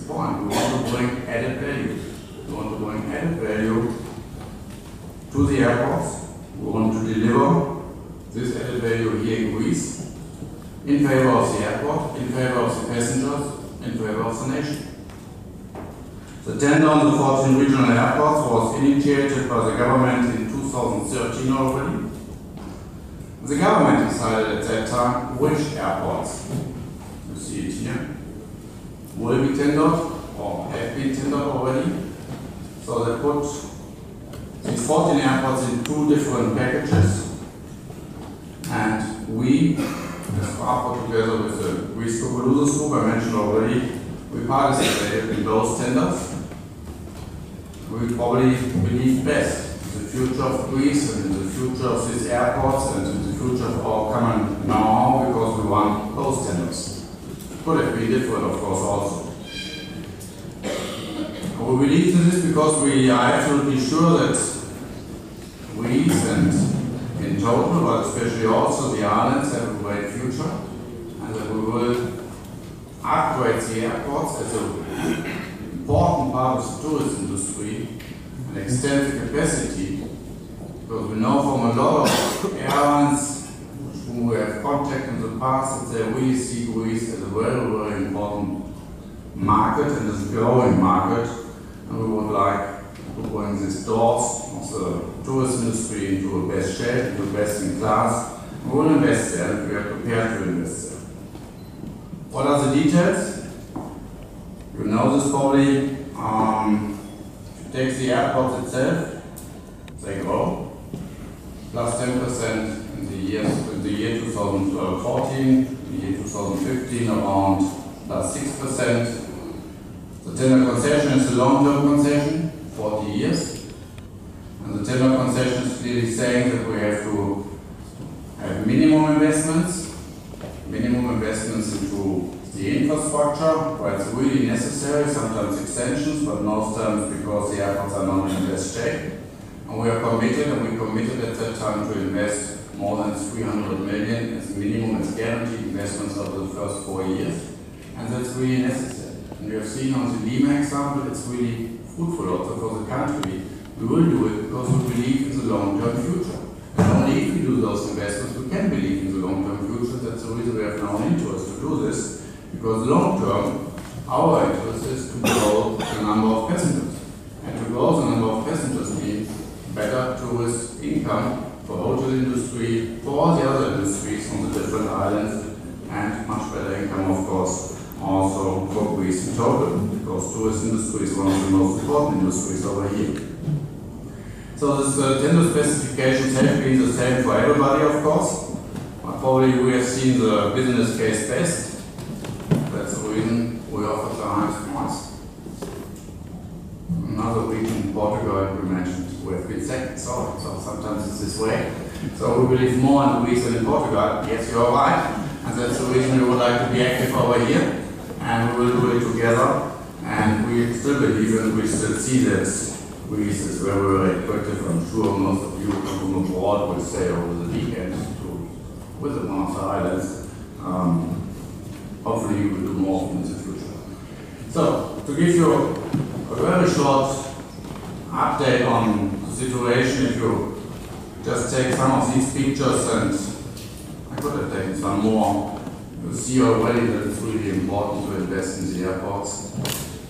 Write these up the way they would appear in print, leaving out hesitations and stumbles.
point. We want to bring added value. We want to bring added value to the airports. We want to deliver this added value here in Greece in favor of the airport, in favor of the passengers, in favor of the nation. The tender on the 14 regional airports was initiated by the government in 2013 already. The government decided at that time which airports, you see it here, will be tendered or have been tendered already. So they put these 14 airports in 2 different packages, and we, as Fraport together with the Greece Group I mentioned already, we participated in those tenders. We probably believe best in the future of Greece and in the future of these airports and in the future of our common know-how, because we won those tenders. Could have been different, of course, also. We believe in this because we are absolutely sure that Greece and in total, but especially also the islands, have a great future, and that we will upgrade the airports as an important part of the tourist industry and extend the capacity, because we know from a lot of airlines whom we have contacted in the past that they really see Greece as a very, very important market and as a growing market, and we would like to bring these doors of the tourist industry into the best shape, into the best in class. We will invest there, and we are prepared to invest there. What are the details? You know this probably. If you take the airport itself, they grow plus 10% in the year 2014, in the year 2015 around plus 6%. The tender concession is a long-term concession, 40 years, and the tender concession is clearly saying that we have to have minimum investments into the infrastructure where it's really necessary, sometimes extensions, but most times because the airports are not in the best shape. And we are committed, and we committed at that time to invest more than 300 million as minimum, as guaranteed investments over the first 4 years. And that's really necessary. And we have seen on the Lima example, it's really fruitful also for the country. We will do it because we believe in the long-term future. And only if we do those investments, we can believe in the long-term future. That's the reason we have now an interest to do this. Because long-term, our interest is to grow the number of passengers. And to grow the number of passengers means better tourist income for hotel industry, for all the other industries on the different islands, and much better income, of course, also for Greece in total, because tourist industry is one of the most important industries over here. So this tender specifications have been the same for everybody, of course. But probably we have seen the business case best. That's the reason we offer the highest price. Another region, Portugal, we mentioned, we have been second, so sometimes it's this way. So we believe more in Greece than in Portugal. Yes, you're right. And that's the reason we would like to be active over here. And we will do it together. And we still believe and we still see that Greece is very, very attractive. I'm sure most of you from abroad will stay over the weekend to visit one of the islands. Hopefully you will do more in the future. So, to give you a very short update on the situation, if you just take some of these pictures, and I could have taken some more, you see already that it's really important to invest in the airports.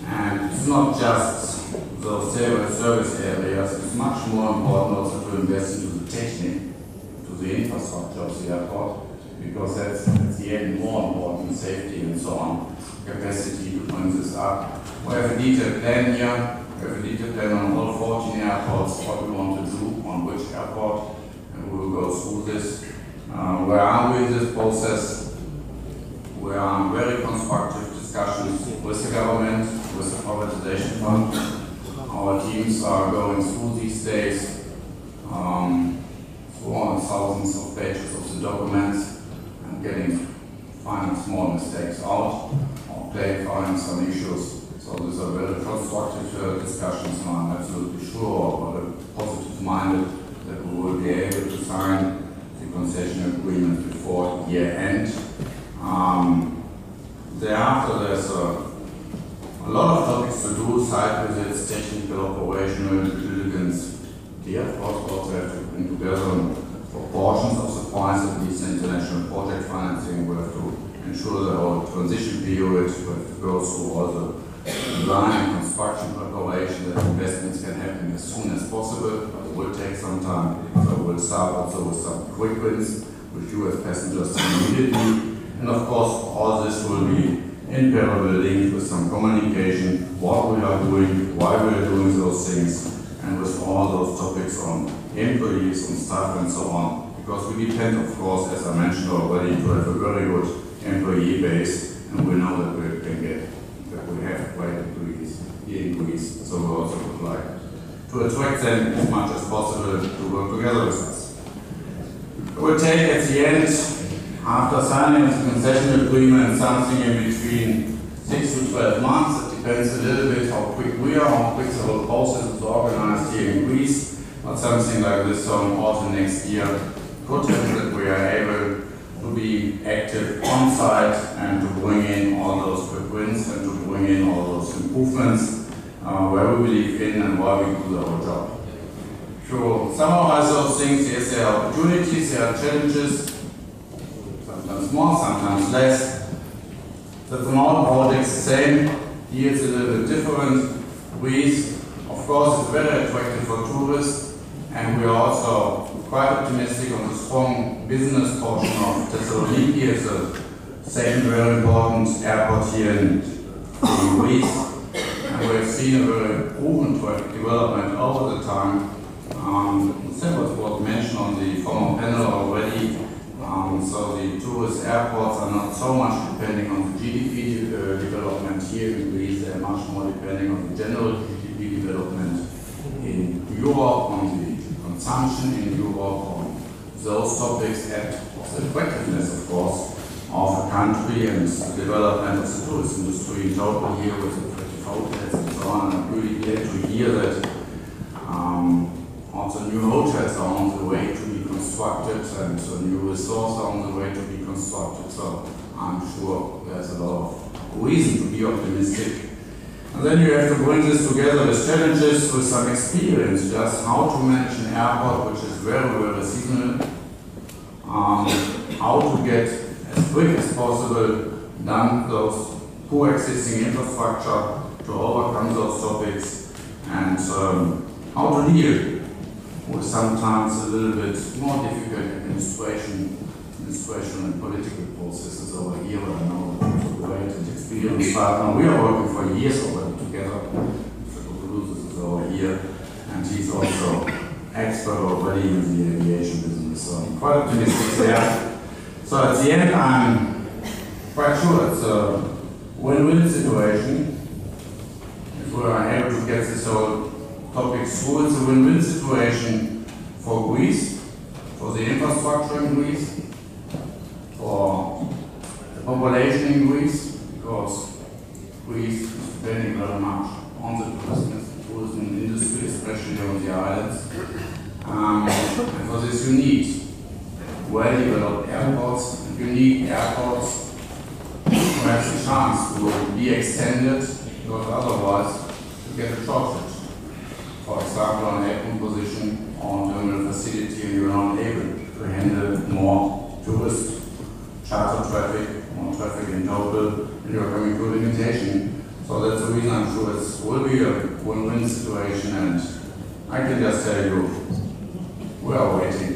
And it's not just those service areas, it's much more important also to invest into the technique, to the infrastructure of the airport, because that's at the end more important, safety and so on, capacity to bring this up. We have a detailed plan here, we have a detailed plan on all 14 airports, what we want to do on which airport, and we will go through this. Where are we in this process? We are in very constructive discussions with the government, with the privatization fund. Our teams are going through these days, through all the thousands of pages of the documents, and finding small mistakes out, or clarifying some issues. So these are very constructive discussions, and I'm absolutely sure, but positive-minded, that we will be able to sign the concession agreement before year end. Thereafter, there's a lot of topics to do, site visits, technical, operational, due diligence. Here, of course, also have to bring together for portions of the price of these international project financing. We have to ensure the whole transition period, we have to go through all the design and construction preparation, that investments can happen as soon as possible, but it will take some time. So we'll start also with some quick wins, with you as passengers immediately. And of course, all this will be in parallel linked with some communication, what we are doing, why we are doing those things, and with all those topics on employees, on staff and so on. Because we depend, of course, as I mentioned already, to have a very good employee base, and we know that we can get, that we have great employees here in Greece, so we also would like to attract them as much as possible to work together with us. It will take at the end, after signing the concession agreement, something in between 6 to 12 months. It depends a little bit how quick we are, how quick the whole process is organized here in Greece, but something like this, so in autumn next year, could happen that we are able to be active on site and to bring in all those quick wins and to bring in all those improvements where we believe in and why we do the whole job. To summarize those things, yes, there are opportunities, there are challenges, sometimes more, sometimes less. The amount projects the same, here it's a little bit different. Greece, of course, is very attractive for tourists, and we are also quite optimistic on the strong business portion of Thessaloniki. It's the second very important airport here in Greece. And we have seen a very proven traffic development over the time. That was mentioned on the former panel already. So the tourist airports are not so much depending on the GDP development here in Greece. They are much more depending on the general GDP development in Europe, on the consumption in Europe, on those topics, and the attractiveness, of course, of a country and the development of the tourist industry in total here with the hotels and so on. I'm really glad to hear that also new hotels are on the way to be constructed and new resorts are on the way to be constructed. So I'm sure there's a lot of reason to be optimistic. And then you have to bring this together with challenges, with some experience, just how to manage an airport which is very, very seasonal, how to get as quick as possible done those poor existing infrastructure to overcome those topics, and how to deal with sometimes a little bit more difficult administration and political processes over here. I know that great and experienced partner. We are working for years already together. This is over here, and he's also expert already in the aviation business. So I'm quite optimistic there. So at the end, I'm quite sure it's a win-win situation. If we are able to get this whole topic through, it's a win-win situation for Greece, for the infrastructure in Greece, for the population in Greece, because Greece is depending very much on the tourism industry, especially on the islands. And for this you need well-developed airports, and you need airports who have the chance to be extended, because otherwise you get a shortage. For example, on air composition or terminal facility, and you're not able to handle more tourist charter traffic, more traffic in total, and you're coming to a limitation. So that's the reason I'm sure it will be a win-win situation, and I can just tell you, we are waiting